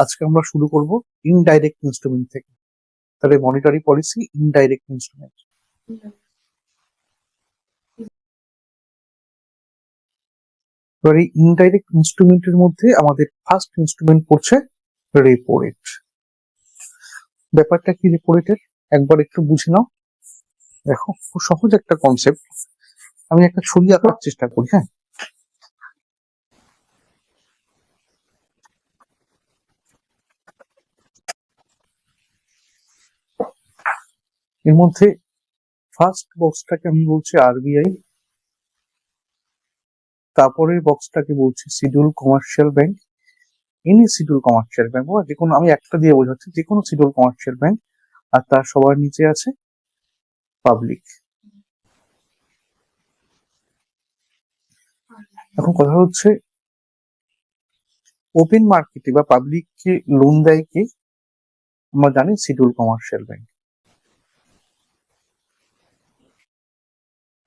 আজকে আমরা শুরু করব ইনডাইরেক্ট ইনস্ট্রুমেন্ট থেকে। তাহলে মনিটারি পলিসি, ইনডাইরেক্ট ইনস্ট্রুমেন্ট। এবার এই ইনডাইরেক্ট ইনস্ট্রুমেন্টের মধ্যে আমাদের ফার্স্ট ইনস্ট্রুমেন্ট পড়ছে রেপো রেট। ব্যাপারটা কি রেপো রেটের একবার একটু বুঝে নাও। দেখো, খুব সহজ একটা কনসেপ্ট। আমি একটা ছবি আঁকার চেষ্টা করি। হ্যাঁ, এর মধ্যে ফার্স্ট বক্সটাকে আমি বলছি আরবিআই, তারপরের বক্সটাকে বলছি schedule commercial bank, any schedule commercial bank বা যে কোনো, আমি একটা দিয়ে বোঝাচ্ছি, যে কোনো শিডিউল কমার্শিয়াল ব্যাংক, আর তার সবার নিচে আছে পাবলিক। এখন কথা হচ্ছে, ওপেন মার্কেটে বা পাবলিককে লোন দেয় কে? আমরা জানি শিডিউল কমার্শিয়াল ব্যাংক।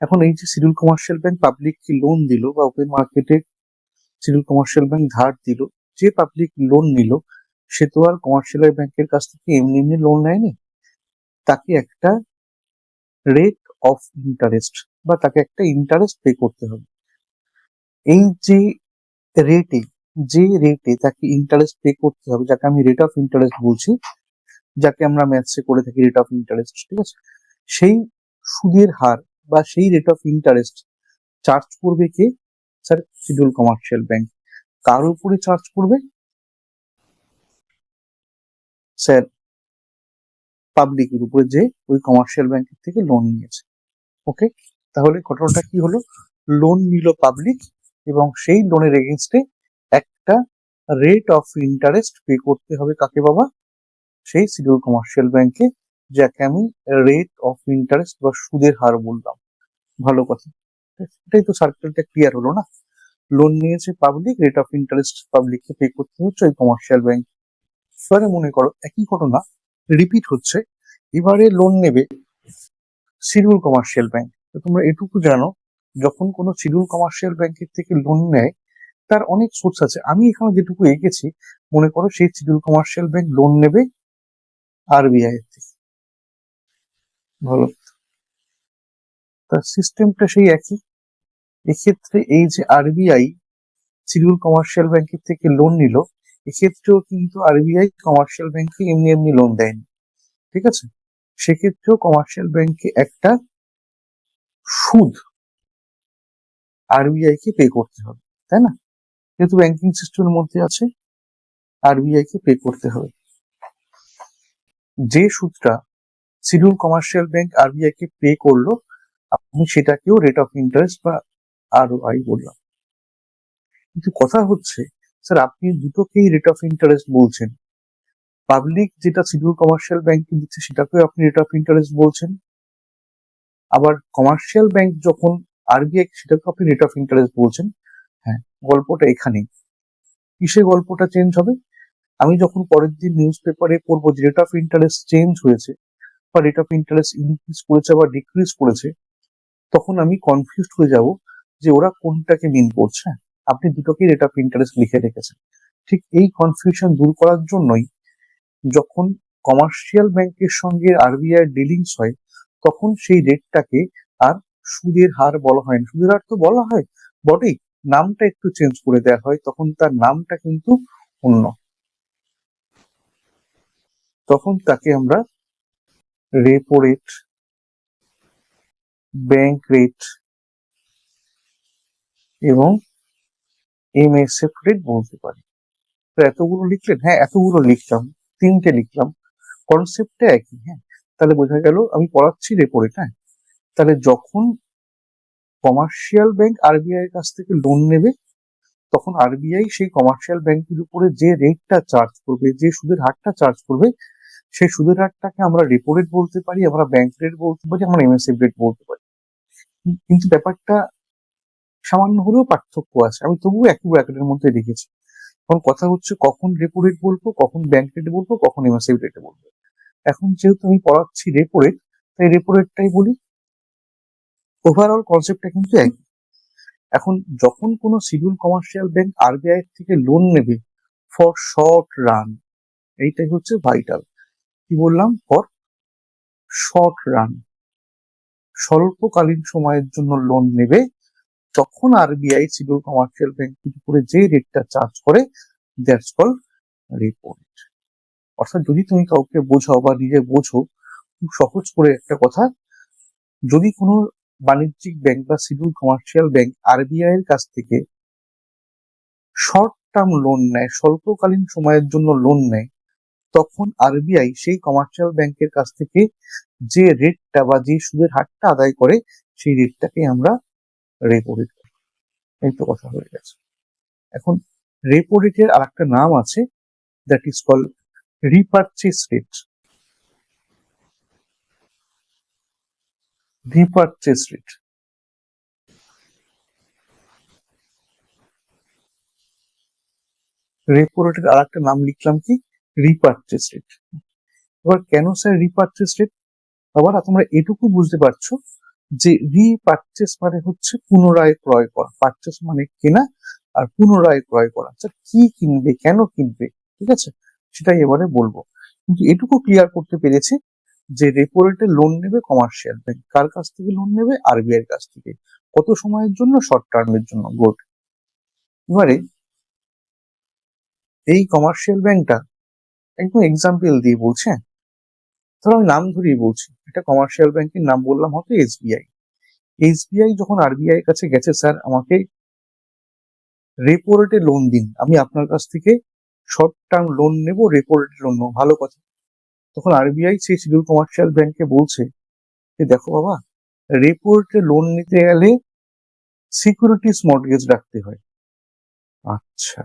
এখন এই যে শিডিউল কমার্শিয়াল ব্যাংক পাবলিককে লোন দিল বা ওপেন মার্কেটে শিডিউল কমার্শিয়াল ব্যাংক ধার দিল, যে পাবলিক লোন নিল সে তো আর কমার্শিয়াল ব্যাংকের কাছ থেকে এমনি এমনি লোন নেয়নি। তাকে একটা রেট অফ ইন্টারেস্ট বা তাকে একটা ইন্টারেস্ট পে করতে হবে। এই যে রেটে তাকে ইন্টারেস্ট পে করতে হবে, যাকে আমি রেট অফ ইন্টারেস্ট বলছি, যাকে আমরা ম্যাথসে করে থাকি রেট অফ ইন্টারেস্ট, ঠিক আছে? সেই সুদের হার বা সেই রেট অফ ইন্টারেস্ট চার্জ করবে কে? Sir, schedule commercial bank. কার উপরে চার্জ করবে? স্যার, পাবলিকের উপরে, যে ওই কমার্শিয়াল ব্যাংকের থেকে লোন নিয়েছে। ওকে, তাহলে ঘটনাটা কি হলো? লোন নিল পাবলিক এবং সেই লোনের এগেনস্টে একটা রেট অফ ইন্টারেস্ট পে করতে হবে কাকে বাবা? সেই শিডিউল কমার্শিয়াল ব্যাংকে, যাকে আমি রেট অফ ইন্টারেস্ট বা সুদের হার বললাম। ভালো কথা, এটাই তো সার্কেলটা ক্লিয়ার হলো না? লোন নিয়েছে পাবলিক, রেট অফ ইন্টারেস্ট পাবলিককে পে করতে হচ্ছে ওই কমার্শিয়াল ব্যাংক। এবারে মনে করো একই ঘটনা রিপিট হচ্ছে। এবারে লোন নেবে শিডিউল কমার্শিয়াল ব্যাংক। তো তোমরা এটুকু জানো, যখন কোনো শিডিউল কমার্শিয়াল ব্যাংকের থেকে লোন নেয় তার অনেক সোর্স আছে। আমি এখানে যেটুকু এঁকেছি, মনে করো সেই শিডিউল কমার্শিয়াল ব্যাংক লোন নেবে আরবিআই এর থেকে। ভালো, তার সিস্টেমটা সেই একই। এক্ষেত্রে এই যে আরবিআই শিডিউল কমার্শিয়াল ব্যাংকের থেকে লোন নিল, এক্ষেত্রেও কিন্তু আরবিআই কমার্শিয়াল ব্যাংকে এমনি এমনি লোন দেয়নি, ঠিক আছে? সেক্ষেত্রেও কমার্শিয়াল ব্যাংকে একটা সুদ আরবিআই কে পে করতে হবে, তাই না? যেহেতু ব্যাংকিং সিস্টেমের মধ্যে আছে, আরবিআই কে পে করতে হবে। যে সুদটা শিডিউল কমার্শিয়াল ব্যাংক আরবিআই কে পে করলো, আমি সেটাকেও রেট অফ ইন্টারেস্ট বা আরওআই বললাম। কিন্তু কথা হচ্ছে, স্যার আপনি দুটোকেই রেট অফ ইন্টারেস্ট বলছেন। পাবলিক যেটা শিডিউল কমার্শিয়াল ব্যাংকে দিচ্ছে সেটাকেও আপনি রেট অফ ইন্টারেস্ট বলছেন, আবার কমার্শিয়াল ব্যাংক যখন আরবিআই, সেটাকে আপনি রেট অফ ইন্টারেস্ট বলছেন। হ্যাঁ, গল্পটা এখানেই। কিসে গল্পটা চেঞ্জ হবে? আমি যখন পরের দিন নিউজ পেপারে পড়বো যে রেট অফ ইন্টারেস্ট চেঞ্জ হয়েছে বা রেট অফ ইন্টারেস্ট ইনক্রিজ করেছে বা ডিক্রিজ করেছে, তখন আমি কনফিউজড হয়ে যাব যে ওরা কোনটাকে মিন করছে। আপনি দুটোকেই রেট অফ ইন্টারেস্ট লিখে রেখেছেন। ঠিক এই কনফিউশন দূর করার জন্যই যখন কমার্শিয়াল ব্যাংকের সঙ্গে আরবিআই ডিলিংস হয়, তখন সেই রেটটাকে আর সুদের হার বলা হয় না। সুদের হার তো বলা হয় বটেই, নামটা একটু চেঞ্জ করে দেওয়া হয়, তখন তার নামটা কিন্তু অন্য। তখন তাকে আমরা রেপো রেট, ব্যাংক রেট এবং এমএসএফ রেট বলতে পারি। তো এতগুলো লিখলেন? হ্যাঁ, এতগুলো লিখলাম, তিনটে লিখলাম, কনসেপ্টটা একই। হ্যাঁ, তাহলে বোঝা গেল আমি পড়াচ্ছি রেপো রেট। হ্যাঁ, তাহলে যখন কমার্শিয়াল ব্যাংক আরবিআই এর কাছ থেকে লোন নেবে, তখন আরবিআই সেই কমার্শিয়াল ব্যাংকের উপরে যে রেটটা চার্জ করবে, যে সুদের হারটা চার্জ করবে, সেই সুদের হারটাকে আমরা রেপো রেট বলতে পারি, আমরা ব্যাংক রেট বলতে পারি, আমরা এমএসএফ রেট বলতে পারি। কিন্তু ব্যাপারটা সামান্য হলেও পার্থক্য আছে, আমি তবুও একই ব্র্যাকেটের মধ্যে রেখেছি। এখন কথা হচ্ছে কখন রেপো রেট বলবো, কখন ব্যাংক রেট বলবো, কখন এমএসএফ রেট বলবো। এখন যেহেতু আমি পড়াচ্ছি রেপো রেট, তাই রেপো রেটটাই বলি। ওভারঅল কনসেপ্টটা কিন্তু একই। এখন যখন কোনো শিডিউল কমার্শিয়াল ব্যাংক আরবিআই থেকে লোন নেবে ফর শর্ট রান, এইটাই হচ্ছে ভাইটাল। কি বললাম? ফর শর্ট রান, স্বল্পকালীন সময়ের জন্য লোন নেবে, তখন আরবিআই শিডিউল কমার্শিয়াল ব্যাংকের উপরে যে রেটটা চার্জ করে, দ্যাটস কল্ড রেপো রেট। অর্থাৎ যদি তুমি কাউকে বোঝাও বা নিজে বোঝো, খুব সহজ করে একটা কথা, যদি কোনো বাণিজ্যিক ব্যাংক বা শিডিউল কমার্শিয়াল ব্যাংক আরবিআই এর কাছ থেকে শর্ট টার্ম লোন নেয়, স্বল্পকালীন সময়ের জন্য লোন নেয়, তখন আরবিআই সেই কমার্শিয়াল ব্যাংকের কাছ থেকে যে রেটটা বা যে সুদের হারটা আদায় করে, সেই রেটটাকে আমরা রেপো রেট। এই তো কথা হয়ে গেছে। এখন রেপো রেটের আর একটা নাম আছে, that is called repurchase rate. Repurchase rate, repo রেটের আর একটা নাম লিখলাম কি, রিপারচেস রেট। এবার কেন স্যার রিপারচেস রেট? আবার তোমরা এটুকু বুঝতে পারছো যে রিপারচেস মানে হচ্ছে পুনরায় ক্রয় করা, পারচেস মানে কেনা, আর পুনরায় ক্রয় করা। আচ্ছা, কি কিনবে, কেন কিনবে, ঠিক আছে, সেটাই এবারে বলবো। কিন্তু এটুকু ক্লিয়ার করতে পেরেছি যে রেপো রেটে লোন নেবে কমার্শিয়াল ব্যাংক। কার কাছ থেকে লোন নেবে? আরবিআই এর কাছ থেকে। কত সময়ের জন্য? শর্ট টার্মের জন্য। গুড। এবারে এই কমার্শিয়াল ব্যাংকটা একদম এক্সাম্পল দিয়ে বলছে, ধরো আমি নাম ধরেই বলছি, একটা কমার্শিয়াল ব্যাংকের নাম বললাম হয়তো এসবিআই। এসবিআই যখন আরবিআই এর কাছে গেছে, স্যার আমাকে রেপো রেটে লোন দিন, আমি আপনার কাছ থেকে শর্ট টার্ম লোন নেব, রেপো রেটে লোন নেবো, ভালো কথা। তখন আরবিআই সেই শিডিউল কমার্শিয়াল ব্যাংকে বলছে যে দেখো বাবা, রেপো রেটে লোন নিতে গেলে সিকিউরিটিজ মর্টগেজ রাখতে হয়। আচ্ছা,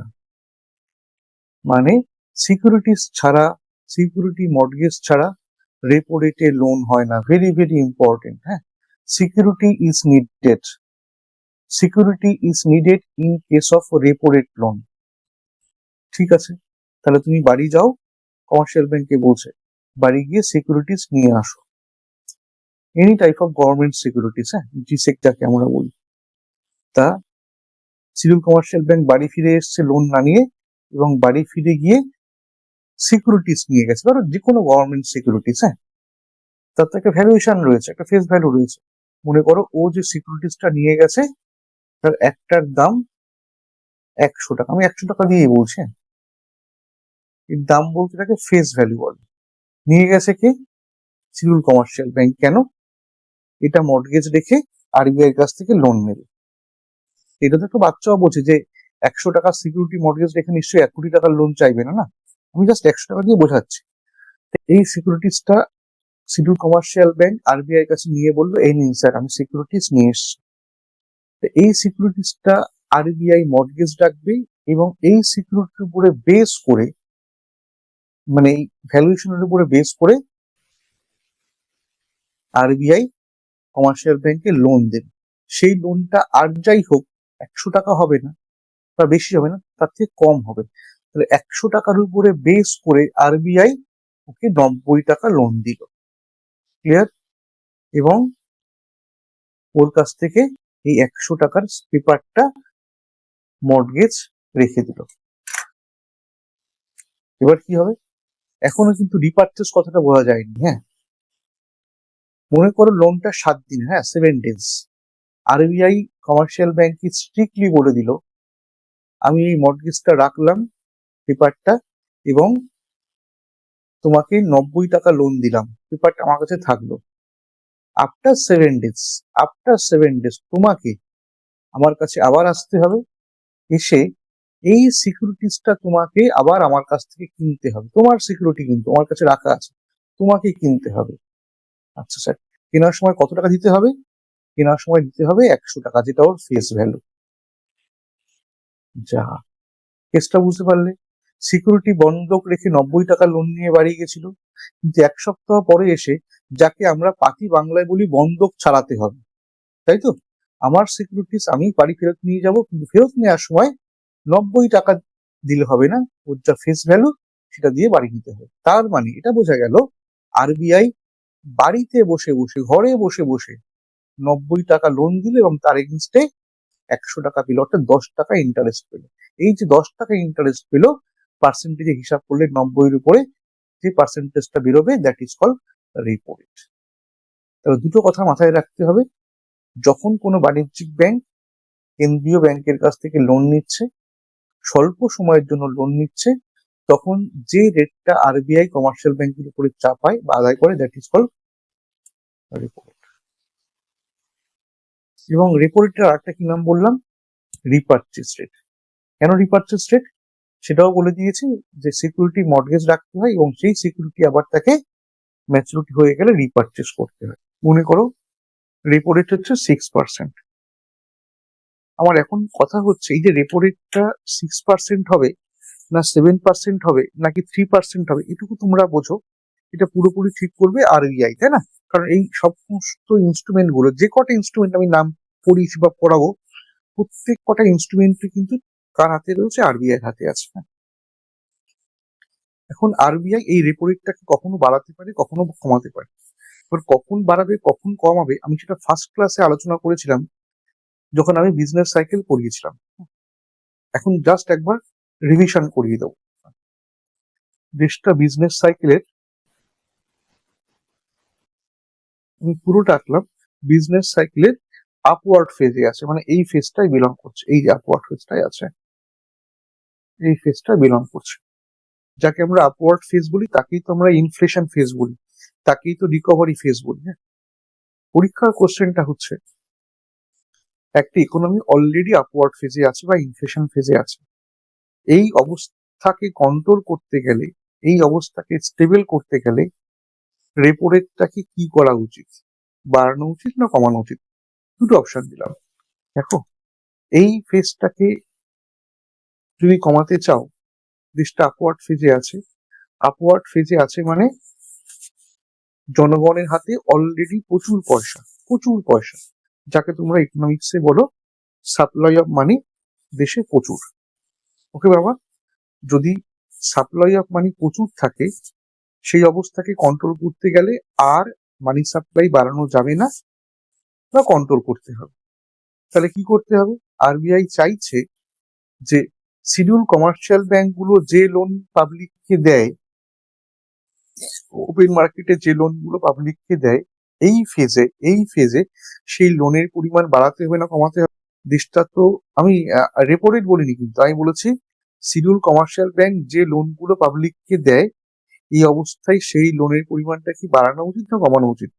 মানে সিকিউরিটিজ ছাড়া, সিকিউরিটি মর্টগেজ ছাড়া রেপো রেটে লোন হয় না। Very very important. হ্যাঁ, security is needed, security is needed in case of repo rate loan. ঠিক আছে, তাহলে তুমি বাড়ি যাও, কমার্শিয়াল ব্যাংকে বলছে বাড়ি গিয়ে সিকিউরিটিজ নিয়ে আসো, any type of government securities, হ্যাঁ, জিসেক যাকে আমরা বলি। তা শিডিউল কমার্শিয়াল ব্যাংক বাড়ি ফিরে এসছে লোন না নিয়ে, এবং বাড়ি ফিরে গিয়ে সিকিউরিটিজ নিয়ে গেছে, ধরো যে কোনো গভর্নমেন্ট সিকিউরিটিজ। হ্যাঁ, তার তো একটা ভ্যালুয়েশন রয়েছে, একটা ফেস ভ্যালু রয়েছে। মনে করো ও যে সিকিউরিটিজটা নিয়ে গেছে, তার একটার দাম 100 টাকা, আমি 100 টাকা দিয়ে বলছি, হ্যাঁ। এর দাম বলতে তাকে ফেস ভ্যালু বলে। নিয়ে গেছে কে? Schedule commercial bank. কেন? এটা মর্টগেজ রেখে আরবিআই এর কাছ থেকে লোন নেবে। এটা তো একটা বাচ্চাও বোঝে যে 100 টাকা সিকিউরিটি মর্টগেজ রেখে নিশ্চয়ই 1 কোটি টাকার লোন চাইবে না, না। আমি জাস্ট 100 টাকা দিয়ে বোঝাচ্ছি। এই সিকিউরিটিজটা শিডিউল কমার্শিয়াল ব্যাংক আরবিআই এর কাছে নিয়ে বললো, এই নিন স্যার, আমি সিকিউরিটিজ নিয়ে এসছি। এই সিকিউরিটিজটা আরবিআই মর্টগেজ রাখবে, এবং এই সিকিউরিটির উপরে বেস করে, মানে এই ভ্যালুয়েশনের উপরে বেস করে আরবিআই কমার্শিয়াল ব্যাংকে লোন দেবে। সেই লোনটা আর যাই হোক 100 টাকা হবে না, বা বেশি হবে না, তার থেকে কম হবে। তাহলে 100 টাকার উপরে বেস করে আরবিআই ওকে 90 টাকা লোন দিল। ক্লিয়ার? এবং ওর কাছ থেকে এই 100 টাকার পেপারটা মর্টগেজ রেখে দিল। এবার কি হবে? এখনো কিন্তু রিপারচেস কথাটা বোঝা যায়নি। হ্যাঁ, মনে করো লোনটা 7 দিন, হ্যাঁ, 7 days। আরবিআই কমার্শিয়াল ব্যাংকে স্ট্রিক্টলি বলে দিল, আমি এই মর্টগেজটা রাখলাম, পেপারটা, এবং তোমাকে 90 টাকা লোন দিলাম, পেপারটা আমার কাছে থাকলো। আফটার 7 days তোমাকে আমার কাছে আবার আসতে হবে, এসে এই সিকিউরিটিজটা তোমাকে আবার আমার কাছ থেকে কিনতে হবে। তোমার সিকিউরিটি কিন্তু আমার কাছে রাখা আছে, তোমাকে কিনতে হবে। আচ্ছা স্যার, কেনার সময় কত টাকা দিতে হবে? কেনার সময় দিতে হবে 100 টাকা, যেটা ওর ফেস ভ্যালু। যা, কেসটা বুঝতে পারলে? সিকিউরিটি বন্ধক রেখে 90 টাকা লোন নিয়ে বাড়ি গেছিল, কিন্তু 1 সপ্তাহ পরে এসে যাকে আমরা পাতি বাংলায় বলি বন্ধক ছাড়াতে হবে, তাই তো? আমার সিকিউরিটিস আমি বাড়ি ফেরত নিয়ে যাব, কিন্তু ফেরত নেওয়ার সময় 90 টাকা দিলে হবে না, ওর যা ফেস ভ্যালু সেটা দিয়ে বাড়ি নিতে হবে। তার মানে এটা বোঝা গেল, আরবিআই বাড়িতে বসে বসে, ঘরে বসে বসে 90 টাকা লোন দিল, এবং তার এগেনস্টে 100 টাকা পেল, অর্থাৎ 10 টাকা ইন্টারেস্ট পেল। এই যে 10 টাকা ইন্টারেস্ট পেল, পার্সেন্টেজে হিসাব করলে 90-এর উপরে যে পার্সেন্টেজটা বেরোবে that is call repo rate. তবে দুটো কথা মাথায় রাখতে হবে, যখন কোনো বাণিজ্যিক ব্যাংক কেন্দ্রীয় ব্যাংকের কাছ থেকে লোন নিচ্ছে, স্বল্প সময়ের জন্য লোন নিচ্ছে, তখন যে রেটটা আরবিআই কমার্শিয়াল ব্যাংকের উপরে চাপায় বা আদায় করে that is call repo rate. এবং রেপো রেটের আরেকটা কি নাম বললাম, রিপারচেজ রেট। কেন রিপারচেজ রেট সেটাও বলে দিয়েছি, যে সিকিউরিটি মর্টগেজ রাখতে হয় এবং সেই সিকিউরিটি আবার তাকে ম্যাচুরিটি হয়ে গেলে রিপারচেজ করতে হয়। মনে করো রেপো রেট হচ্ছে 6%। আমার এখন কথা হচ্ছে এই যে রেপো রেটটা 6% হবে না 7% হবে নাকি 3% হবে, এটুকু তোমরা বোঝো। এটা পুরোপুরি ঠিক করবে আরবিআই, তাই না? কারণ এই সমস্ত ইনস্ট্রুমেন্ট গুলো, যে কটা ইনস্ট্রুমেন্ট আমি নাম পড়িয়েছি বা পড়াবো, প্রত্যেক কটা ইনস্ট্রুমেন্টই কিন্তু কার হাতে রয়েছে, আরবিআই হাতে আছে। এখন আরবিআই এই রেপো রেটটাকে কখনো বাড়াতে পারে, কখনো কমাতে পারে। এবার কখন বাড়াবে কখন কমাবে আমি সেটা ফার্স্ট ক্লাসে আলোচনা করেছিলাম যখন আমি বিজনেস সাইকেল পড়িয়েছিলাম। এখন জাস্ট একবার রিভিশন করিয়ে দেবো। দেশটা বিজনেস সাইকেলের আমি পুরোটা আঁকলাম, বিজনেস সাইকেলের আপওয়ার্ড ফেজে আছে, মানে এই ফেজটাই বিলং করছে, এই যে আপওয়ার্ড ফেজটাই আছে, এই ফেজটা বিলং করছে। যাকে আমরা আপওয়ার্ড ফেজ বলি তাকেই তো আমরা ইনফ্লেশন ফেজ বলি, তাকেই তো রিকভারি ফেজ বলি। হ্যাঁ, পরীক্ষার কোশ্চেনটা হচ্ছে একটা ইকোনমি অলরেডি আপওয়ার্ড ফেজে আছে বা ইনফ্লেশন ফেজে আছে, এই অবস্থাকে কন্ট্রোল করতে গেলে, এই অবস্থাকে স্টেবল করতে গেলে রেপো রেটটাকে কি করা উচিত, বাড়ানো উচিত না কমানো উচিত? দুটো অপশন দিলাম। দেখো, এই ফেজটাকে যদি কমাতে চাও, দেশটা আপওয়ার্ড ফেজে আছে, আপওয়ার্ড ফেজে আছে মানে জনগণের হাতে অলরেডি প্রচুর পয়সা, প্রচুর পয়সা, যাকে তোমরা ইকোনমিক্সে বলো সাপ্লাই অফ মানি, দেশে প্রচুর। ওকে বাবা, যদি সাপ্লাই অফ মানি প্রচুর থাকে, সেই অবস্থাকে কন্ট্রোল করতে গেলে আর মানি সাপ্লাই বাড়ানো যাবে না বা কন্ট্রোল করতে হবে। তাহলে কি করতে হবে? আরবিআই চাইছে যে শিডিউল কমার্শিয়াল ব্যাংকগুলো যে লোন পাবলিককে দেয়, ওপেন মার্কেটে যে লোনগুলো পাবলিককে দেয়, এই ফেজে সেই লোনের পরিমাণ বাড়াতে হবে না কমাতে হবে? দেশটা তো, আমি রেপো রেট বলিনি, কিন্তু আমি বলেছি শিডিউল কমার্শিয়াল ব্যাংক যে লোনগুলো পাবলিককে দেয়, এই অবস্থায় সেই লোনের পরিমাণটা কি বাড়ানো উচিত না কমানো উচিত,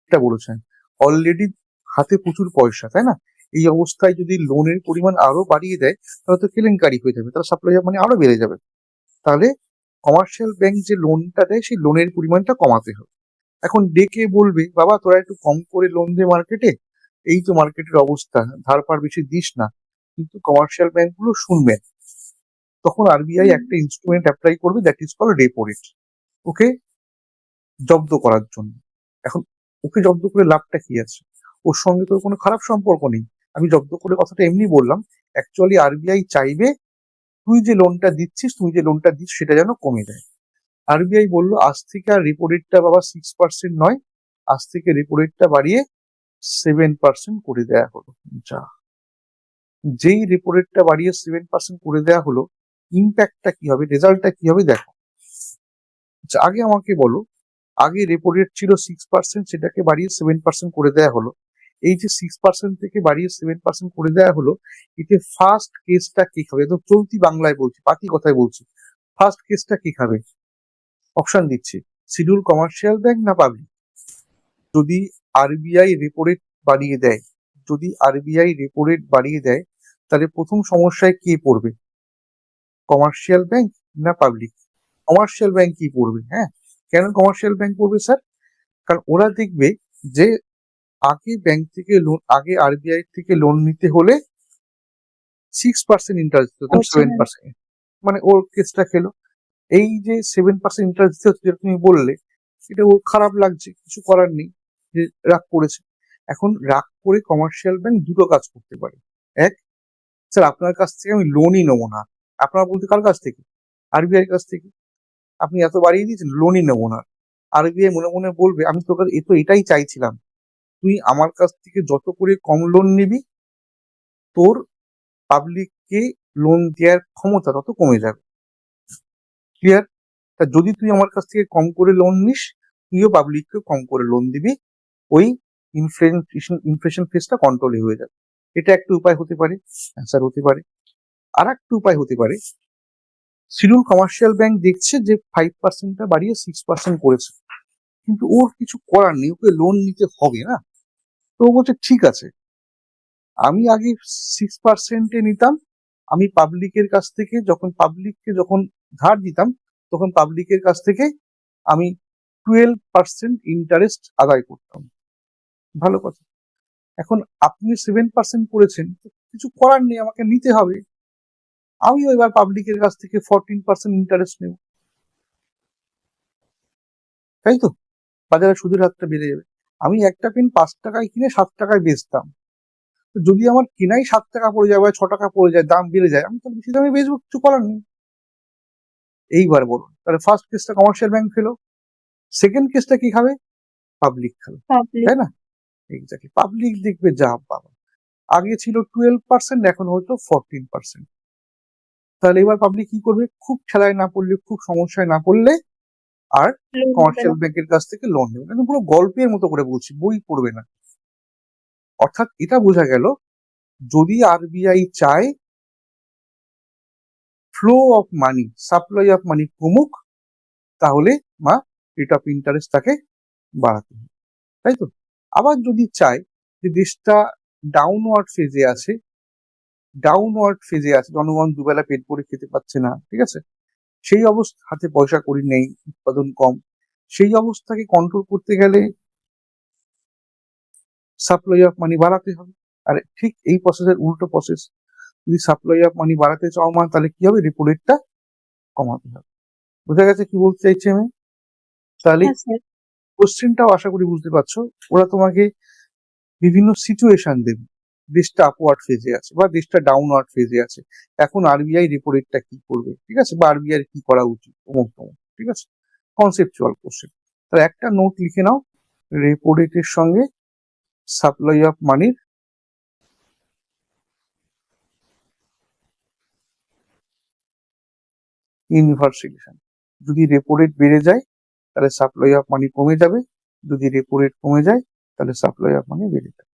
এটা বলেছেন। অলরেডি হাতে প্রচুর পয়সা, তাই না? এই অবস্থায় যদি লোনের পরিমাণ আরো বাড়িয়ে দেয় তাহলে তো কেলেঙ্কারি হয়ে যাবে, তাহলে সাপ্লাই মানে আরো বেড়ে যাবে। তাহলে কমার্শিয়াল ব্যাংক যে লোনটা দেয় সেই লোনের পরিমাণটা কমাতে হবে। এখন ডেকে বলবে বাবা তোরা একটু কম করে লোন দে মার্কেটে, এই তো মার্কেটের অবস্থা, ধার পার বেশি দিস না, কিন্তু কমার্শিয়াল ব্যাংকগুলো শুনবে। তখন আরবিআই একটা ইনস্ট্রুমেন্ট অ্যাপ্লাই করবে that is call repo rate, ওকে জব্দ করার জন্য। এখন ওকে জব্দ করে লাভটা কি আছে? ওর সঙ্গে তো কোনো খারাপ সম্পর্ক নেই, আমি জব্দ করে কথাটা এমনি বললাম। অ্যাকচুয়ালি আরবিআই চাইবে তুই যে লোনটা দিচ্ছিস, সেটা যেন কমে যায়। আরবিআই বললো আজ থেকে আর রেপো রেটটা বাবা 6% নয়, আজ থেকে রেপো রেটটা বাড়িয়ে 7% করে দেয়া হলো। যা, যেই রেপো রেটটা বাড়িয়ে 7% করে দেয়া হলো, ইম্প্যাক্টটা কি হবে, রেজাল্টটা কি হবে দেখো। আচ্ছা, আগে আমাকে বলো, আগে রেপো রেট ছিল 6%, সেটাকে বাড়িয়ে 7% করে দেয়া হলো। এই যে 6% থেকে বাড়িয়ে 7% করে দেয়া হলো, এতে ফার্স্ট কেসটা কি খাবে? একদম চলতি বাংলায় বলছি, বাকি কথায় বলছি, ফার্স্ট কেসটা কি খাবে? অপশন দিচ্ছি, শিডিউল কমার্শিয়াল ব্যাংক না পাবলিক? যদি আরবিআই রেপো রেট বাড়িয়ে দেয়, যদি আরবিআই রেপো রেট বাড়িয়ে দেয়, তাহলে প্রথম সমস্যায় কে পড়বে? কমার্শিয়াল ব্যাংক না পাবলিক? কমার্শিয়াল ব্যাংক কি পড়বে? হ্যাঁ, কেন কমার্শিয়াল ব্যাংক পড়বে স্যার? কারণ ওরা দেখবে যে আগে ব্যাংক থেকে লোন, আগে আরবিআই থেকে লোন নিতে হলে 6% ইন্টারেস্ট দিতে হতো, 7%, মানে ওর কেসটা খেলো। এই যে 7% ইন্টারেস্ট দিতে হচ্ছে, যেটা তুমি বললে, এটা ওর খারাপ লাগছে, কিছু করার নেই, যে রাগ করেছে। এখন রাগ করে কমার্শিয়াল ব্যাংক দুটো কাজ করতে পারে। এক, স্যার আপনার কাছ থেকে আমি লোনই নেবো না। আপনার বলতে কার কাছ থেকে? আরবিআই কাছ থেকে। আপনি এত বাড়িয়ে দিয়েছেন, লোনই নেবো না। আরবিআই মনে মনে বলবে আমি তোকে তো এটাই চাইছিলাম, তুই আমার কাছ থেকে যত করে কম লোন নিবি, তোর পাবলিককে লোন দেওয়ার ক্ষমতা তত কমে যাবে। ক্লিয়ার? তা যদি তুই আমার কাছ থেকে কম করে লোন নিস, তুইও পাবলিককে কম করে লোন দিবি, ওই ইনফ্লেশন ফেসটা কন্ট্রোলে হয়ে যাবে। এটা একটা উপায় হতে পারে, অ্যান্সার হতে পারে। আর একটা উপায় হতে পারে, শিডিউল কমার্শিয়াল ব্যাংক দেখছে যে 5%টা বাড়িয়ে 6% করেছে, কিন্তু ওর কিছু করার নেই, ওকে লোন নিতে হবে না। তো ও বলছে ঠিক আছে, আমি আগে 6%-এ নিতাম, আমি পাবলিকের কাছ থেকে যখন ধার দিতাম, তখন পাবলিকের কাছ থেকে আমি 12% ইন্টারেস্ট আদায় করতাম। ভালো কথা। এখন আপনি 7% করেছেন, তো কিছু করার নেই, আমাকে নিতে হবে। আমিও এবার পাবলিকের কাছ থেকে 14% ইন্টারেস্ট নেব, তাই তো? বাজারে সুদের হারটা বেড়ে যাবে। আমি একটা পেন 5 টাকায় কিনে 7 টাকায় বেচতাম, তো যদি আমার কেনাই 7 টাকা পড়ে যায় বা 6 টাকা পড়ে যায়, দাম বেড়ে যায়, আমি তো বেশি দামে বেচবো, কিছু করার নেই। এইবার বলুন, তাহলে ফার্স্ট কেসটা কমার্শিয়াল ব্যাংক খেলো, সেকেন্ড কেসটা কি খাবে? পাবলিক খাবে, পাবলিক। তাই না? এক্স্যাক্টলি, পাবলিক দেখবে যা বাবা, আগে ছিল 12%, এখন হয়তো 14%। তাহলে এবার পাবলিক কি করবে? খুব ঠেলায় না পড়লে, খুব সমস্যায় না পড়লে আর লোন নেবে কমার্শিয়াল না। ব্যাংকের কাছ থেকে লোন নেবে। কিন্তু পুরো গল্পের মতো করে বলছি, বই পড়বে না। অর্থাৎ এটা বোঝা গেল, যদি আরবিআই চায় flow of money, supply of money কমুক, তাহলে মা রেট অফ ইন্টারেস্টটাকে বাড়াতে হবে, তাই তো? আবার যদি চায় যে দেশটা ডাউনওয়ার্ড ফেজে আছে, জনগণ দুবেলা পেট ভরে খেতে পাচ্ছে না, ঠিক আছে, সেই অবস্থা, হাতে পয়সা কড়ি নেই, উৎপাদন কম, সেই অবস্থাকে কন্ট্রোল করতে গেলে সাপ্লাই অফ মানি বাড়াতে হবে। আর ঠিক এই প্রসেসের উল্টো প্রসেস, যদি সাপ্লাই অফ মানি বাড়াতে চাও মা, তাহলে কি হবে? রেপো রেটটা কমাতে হবে। বোঝা গেছে কি বলতে চাইছি আমি? তাহলে হ্যাঁ স্যার। কোশ্চেনটাও আশা করি বুঝতে পারছো। ওরা তোমাকে বিভিন্ন সিচুয়েশন দেবে, দেশটা আপওয়ার্ড ফেজে আছে বা দেশটা ডাউনওয়ার্ড ফেজে আছে, এখন আরবিআই রেপো রেটটা কি করবে, ঠিক আছে, বা আরবিআই কি করা উচিত, অমুক তমুক, ঠিক আছে, কনসেপচুয়াল কোশ্চেন। তাহলে একটা নোট লিখে নাও, রেপো রেটের সঙ্গে সাপ্লাই অফ মানির ইনভার্স রিলেশন। যদি রেপো রেট বেড়ে যায়, তাহলে সাপ্লাই অফ মানি কমে যাবে, যদি রেপো রেট কমে যায়, তাহলে সাপ্লাই অফ মানি বেড়ে যাবে।